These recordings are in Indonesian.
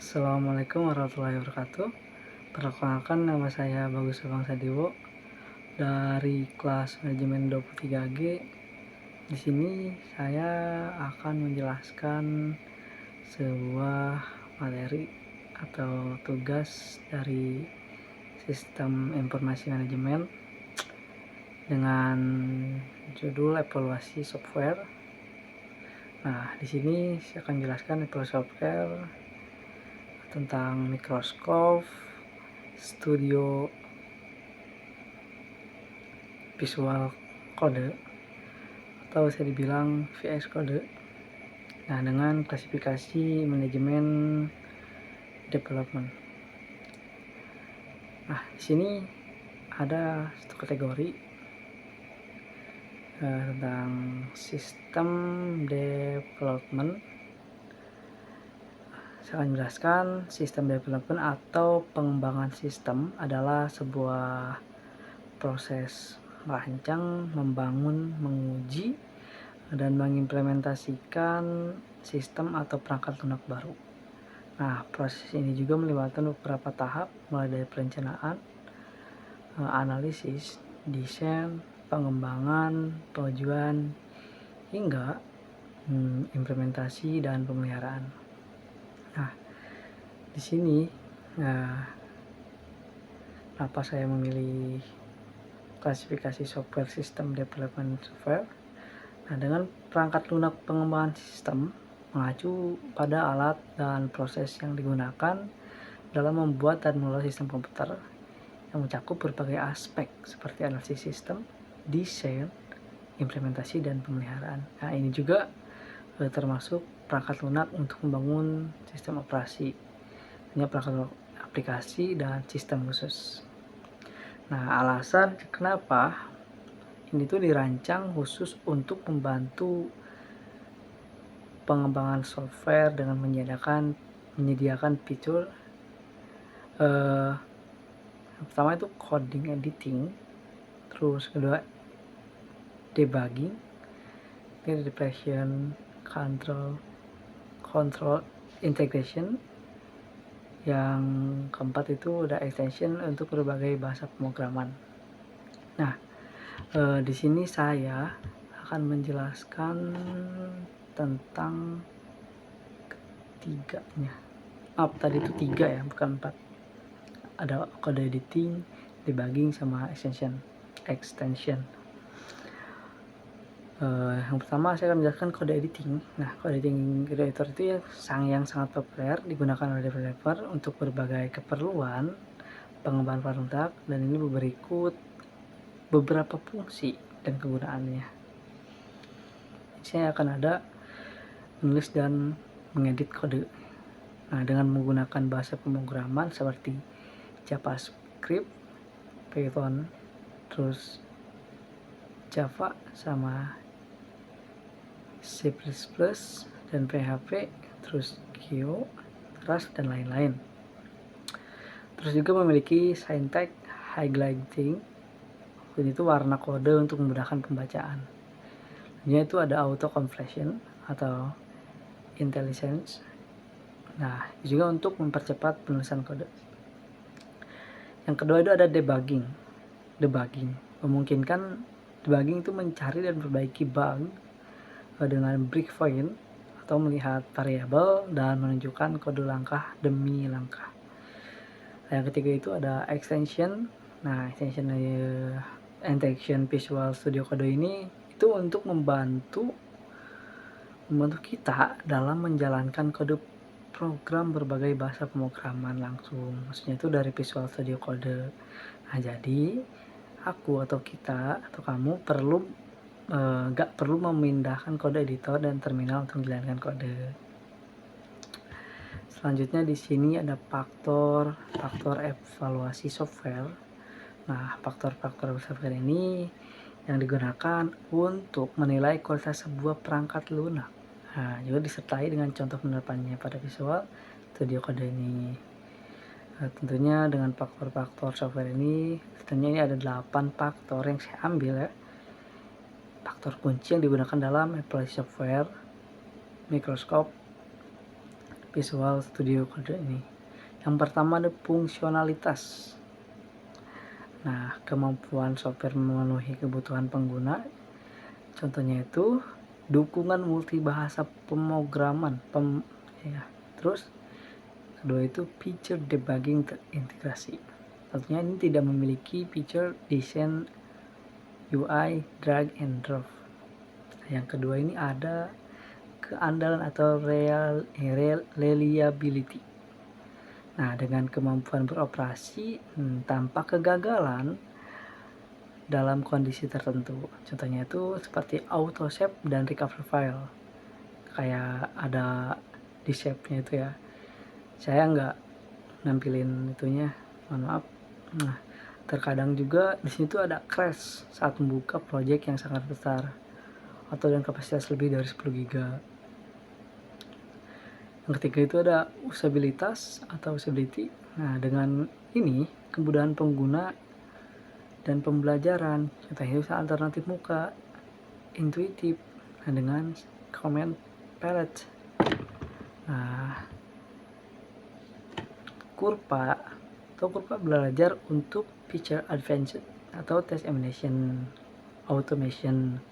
Assalamualaikum warahmatullahi wabarakatuh. Perkenalkan, nama saya Bagus Bang Sadiwo dari kelas manajemen 23G. Di sini saya akan menjelaskan sebuah materi atau tugas dari sistem informasi manajemen dengan judul evaluasi software. Nah, di sini saya akan menjelaskan evaluasi software tentang Microsoft Studio Visual Code atau bisa dibilang VS Code. Nah, dengan klasifikasi manajemen development. Nah, di sini ada satu kategori tentang sistem development. Saya akan menjelaskan sistem development atau pengembangan sistem adalah sebuah proses merancang, membangun, menguji, dan mengimplementasikan sistem atau perangkat lunak baru. Nah, proses ini juga melibatkan beberapa tahap, mulai dari perencanaan, analisis, desain, pengembangan, pengujian, hingga implementasi dan pemeliharaan. Nah, di sini kenapa saya memilih klasifikasi software sistem development software. Nah, dengan perangkat lunak pengembangan sistem mengacu pada alat dan proses yang digunakan dalam membuat dan mengelola sistem komputer yang mencakup berbagai aspek seperti analisis sistem, desain, implementasi, dan pemeliharaan. Nah, ini juga termasuk perangkat lunak untuk membangun sistem operasi, hanya perangkat lunak aplikasi dan sistem khusus. Nah, alasan kenapa ini tuh dirancang khusus untuk membantu pengembangan software dengan menyediakan fitur yang pertama itu coding editing, terus kedua debugging, depression, control integration, yang keempat itu ada extension untuk berbagai bahasa pemrograman. Nah, di sini saya akan menjelaskan tentang ketiganya. Tadi itu 3 ya, bukan 4. Ada code editing, debugging, sama extension. Yang pertama saya akan menjelaskan code editing. Nah, code editor itu ya yang sangat populer digunakan oleh developer untuk berbagai keperluan pengembangan produk, dan ini berikut beberapa fungsi dan kegunaannya. Saya akan ada menulis dan mengedit kode. Nah, dengan menggunakan bahasa pemrograman seperti JavaScript, Python, terus Java, sama C++, dan PHP, terus Go, Rust, dan lain-lain. Terus juga memiliki syntax highlighting, itu warna kode untuk memudahkan pembacaan. Ini itu ada auto completion atau intelligence. Nah, juga untuk mempercepat penulisan kode. Yang kedua itu ada debugging. Memungkinkan debugging itu mencari dan memperbaiki bug dengan breakpoint atau melihat variabel dan menunjukkan kode langkah demi langkah. Yang ketiga itu ada extension. Nah, extension Visual Studio Code ini itu untuk membantu kita dalam menjalankan kode program berbagai bahasa pemrograman langsung. Maksudnya itu dari Visual Studio Code. Nah, jadi aku atau kita atau kamu gak perlu memindahkan kode editor dan terminal untuk menjalankan kode. Selanjutnya di sini ada faktor evaluasi software. Nah, faktor software ini yang digunakan untuk menilai kualitas sebuah perangkat lunak. Nah, juga disertai dengan contoh penerapannya pada Visual Studio Code ini. Nah, tentunya dengan faktor software ini, tentunya ini ada 8 faktor yang saya ambil ya. Faktor kunci yang digunakan dalam evaluasi software Microsoft Visual Studio Code ini. Yang pertama ada fungsionalitas. Nah, kemampuan software memenuhi kebutuhan pengguna. Contohnya itu dukungan multibahasa pemrograman. Terus kedua itu feature debugging terintegrasi. Tentunya ini tidak memiliki feature desain UI drag and drop. Yang kedua ini ada keandalan atau reliability. Nah, dengan kemampuan beroperasi tanpa kegagalan dalam kondisi tertentu. Contohnya itu seperti auto save dan recover file. Kayak ada di save-nya itu ya. Saya nggak nampilin itunya, mohon maaf. Nah, terkadang juga di situ ada crash saat membuka project yang sangat besar atau dengan kapasitas lebih dari 10 GB. Yang ketiga itu ada usabilitas atau usability. Nah, dengan ini kemudahan pengguna dan pembelajaran. Contohnya itu alternatif muka, intuitif, dengan comment palette. Nah, kurva belajar untuk feature advanced atau test automation.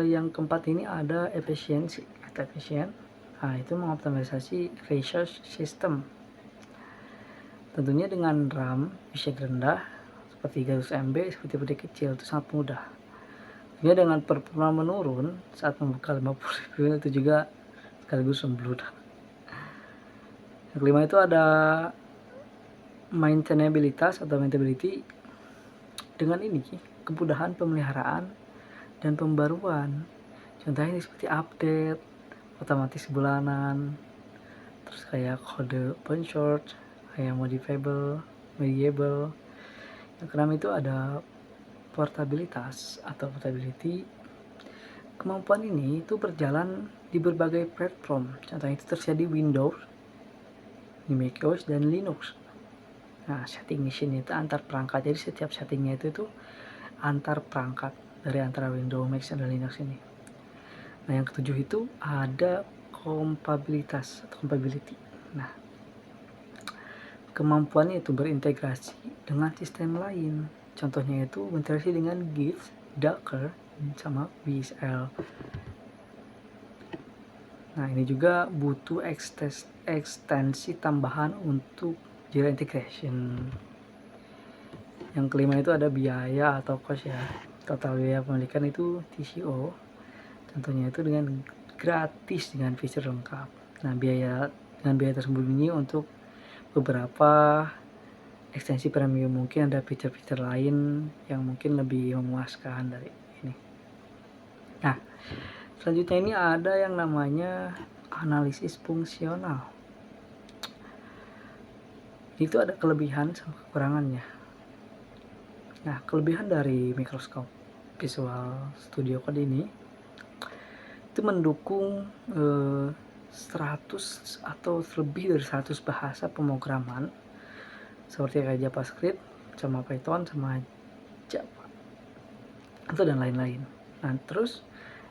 Yang keempat ini ada efficiency. Nah, itu mengoptimalisasi resource system. Tentunya dengan RAM bisa rendah seperti 300 MB seperti PD kecil itu sangat mudah. Tentunya dengan performa menurun saat membuka 50 ribu itu juga sekaligus membludak. Yang kelima itu ada maintainability. Dengan ini kemudahan pemeliharaan dan pembaruan. Contohnya ini seperti update otomatis bulanan, terus kayak kode open source, kayak modifiable. Yang keenam itu ada portability. Kemampuan ini itu berjalan di berbagai platform. Contohnya itu tersedia di Windows, di macOS dan Linux. Nah, setting mesin itu antar perangkat. Jadi setiap settingnya itu antar perangkat dari antara Windows, Mac dan Linux ini. Nah, yang ketujuh itu ada compatibility. Nah, kemampuannya itu berintegrasi dengan sistem lain. Contohnya itu berintegrasi dengan Git, Docker, sama WSL. Nah, ini juga butuh ekstensi tambahan untuk Jira integration. Yang kelima itu ada biaya atau cost ya. Total biaya pemilikan itu TCO. Contohnya itu dengan gratis dengan fitur lengkap. Nah, biaya tersembunyi untuk beberapa ekstensi premium, mungkin ada fitur-fitur lain yang mungkin lebih memuaskan dari ini. Nah, selanjutnya ini ada yang namanya analisis fungsional. Itu ada kelebihan sama kekurangannya. Nah, kelebihan dari Microsoft Visual Studio Code ini itu mendukung 100 atau lebih dari 100 bahasa pemrograman seperti kayak JavaScript sama Python sama Java atau dan lain-lain. Nah, terus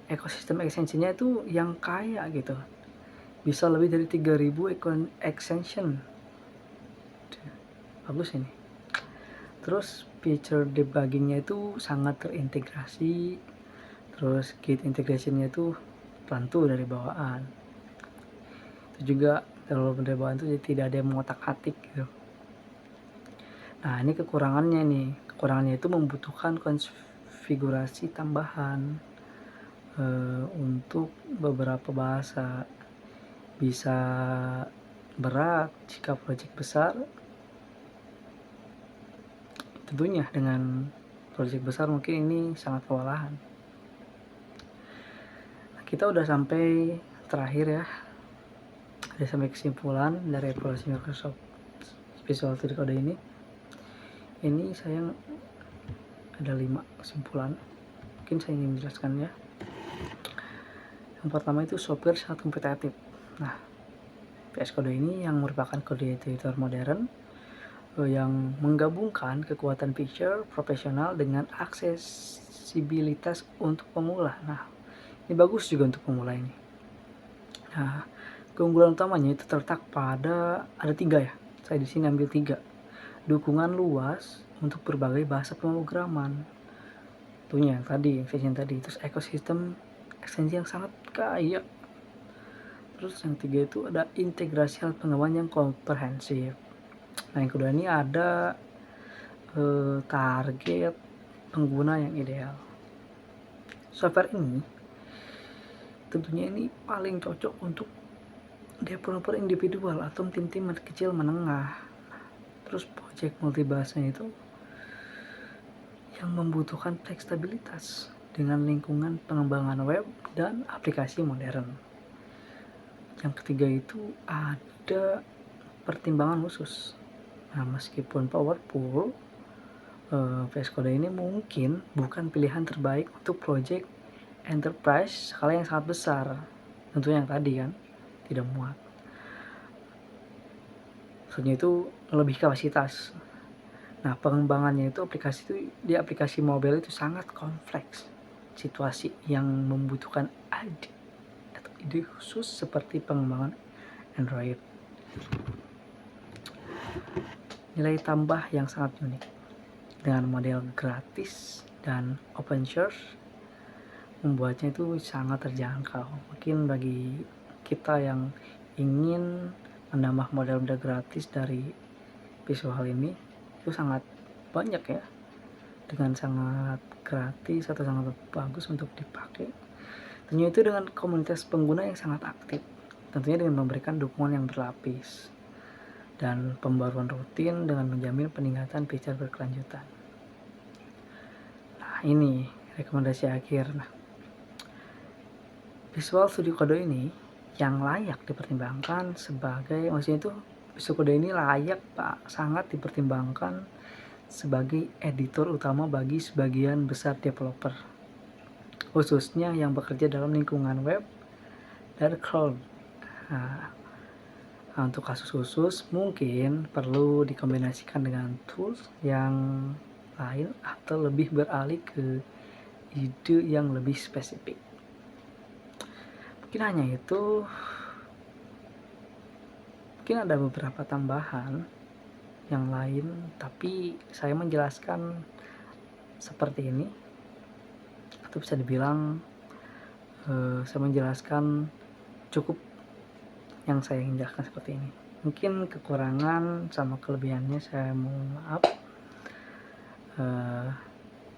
ekosistem ekstensinya itu yang kaya gitu, bisa lebih dari 3000 extension. Bagus ini. Terus feature debuggingnya itu sangat terintegrasi. Terus Git integrationnya itu bantu dari bawaan. Itu juga kalau dari bawaan itu tidak ada yang mengotak-atik gitu. Nah, ini kekurangannya nih. Kekurangannya itu membutuhkan konfigurasi tambahan untuk beberapa bahasa. Bisa berat jika proyek besar. Tentunya dengan proyek besar mungkin ini sangat kewalahan. Kita udah sampai terakhir ya, udah sampai kesimpulan dari evaluasi Microsoft Visual Studio Code ini. Ini saya ada 5 kesimpulan, mungkin saya ingin menjelaskan ya. Yang pertama itu software sangat kompetitif. Nah, VS Code ini yang merupakan kode editor modern yang menggabungkan kekuatan feature profesional dengan aksesibilitas untuk pemula. Nah, ini bagus juga untuk pemula ini. Nah, Keunggulan utamanya itu terletak pada ada 3 ya. Saya di sini ambil 3. Dukungan luas untuk berbagai bahasa pemrograman. Tentunya yang tadi, extension tadi. Terus ekosistem ekstensi yang sangat kaya. Terus yang 3 itu ada integrasi hal pengembangan yang komprehensif. Nah, yang kedua ini ada target pengguna yang ideal. Software ini tentunya ini paling cocok untuk developer individual atau tim-tim kecil menengah. Terus project multibahasanya itu yang membutuhkan fleksibilitas dengan lingkungan pengembangan web dan aplikasi modern. Yang ketiga itu ada pertimbangan khusus. Nah, meskipun powerful, VS Code ini mungkin bukan pilihan terbaik untuk project enterprise skala yang sangat besar. Tentunya yang tadi kan tidak muat. Maksudnya itu lebih kapasitas. Nah, pengembangannya itu aplikasi mobile itu sangat kompleks. Situasi yang membutuhkan ide khusus seperti pengembangan Android. Nilai tambah yang sangat unik dengan model gratis dan open source membuatnya itu sangat terjangkau. Mungkin bagi kita yang ingin menambah model-model gratis dari visual ini itu sangat banyak ya, dengan sangat gratis atau sangat bagus untuk dipakai. Tentunya itu dengan komunitas pengguna yang sangat aktif, tentunya dengan memberikan dukungan yang berlapis dan pembaruan rutin dengan menjamin peningkatan fitur berkelanjutan. Nah, ini rekomendasi akhir. Nah, Visual Studio Code ini yang layak dipertimbangkan sebagai, maksudnya itu Visual Code ini layak sangat dipertimbangkan sebagai editor utama bagi sebagian besar developer, khususnya yang bekerja dalam lingkungan web dan cloud. Nah, untuk kasus khusus mungkin perlu dikombinasikan dengan tools yang lain atau lebih beralih ke ide yang lebih spesifik. Mungkin hanya itu. Mungkin ada beberapa tambahan yang lain, tapi saya menjelaskan seperti ini, atau bisa dibilang saya menjelaskan cukup yang saya ingin jelaskan seperti ini. Mungkin kekurangan sama kelebihannya saya mohon maaf.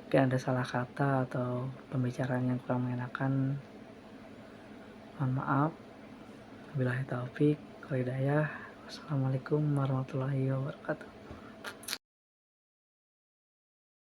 Mungkin ada salah kata atau pembicaraan yang kurang mengenakan, mohon maaf. Wabillahi taufik wal hidayah. Wassalamualaikum warahmatullahi wabarakatuh.